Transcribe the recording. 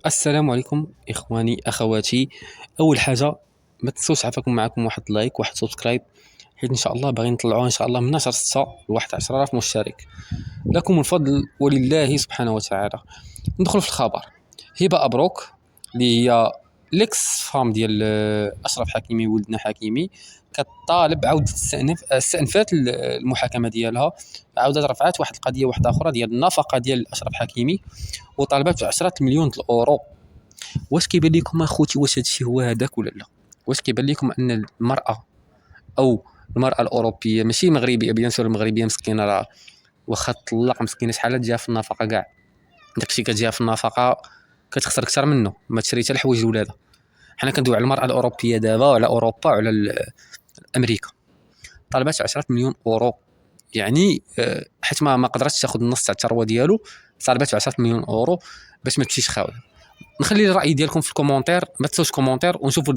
السلام عليكم اخواني اخواتي. اول حاجه، ما تنسوش عفاكم معكم واحد لايك واحد سبسكرايب، حيت ان شاء الله باغي نطلعوا ان شاء الله من نشر 6 لواحد 10000 مشترك. لكم الفضل ولله سبحانه وتعالى. ندخل في الخبر. هبه ابروك اللي هي ليكس فام ديال اشرف حكيمي ولدنا حكيمي، كطالب عاود استأنفت المحاكمه ديالها، عاودت رفعت واحد القضيه واحده اخرى ديال النفقه ديال اشرف حكيمي، وطالبات بعشرة مليون الاورو. واش كيبان لكم اخوتي واش هادشي هو هذاك ولا لا؟ واش كيبان لكم ان المراه او المراه الاوروبيه ماشي المغربيه، بيان سور المغربيه مسكينه راه واخا تطلق مسكينه شحال تجيها في النفقه كاع، داكشي كتجيها في النفقه كتخسر اكثر منه ما تشري حتى الحوايج لولادها. حنا كندوي على المراه الاوروبيه دابا وعلى اوروبا وعلى امريكا. طالبات 10 مليون اورو، يعني حيت ما قدرتش تاخذ النص تاع الثروه ديالو، طالبات 10 مليون اورو باش ما تمشيش خاويه. نخلي الراي ديالكم في الكومونتير، ما تنسوش كومونتير ونشوفوا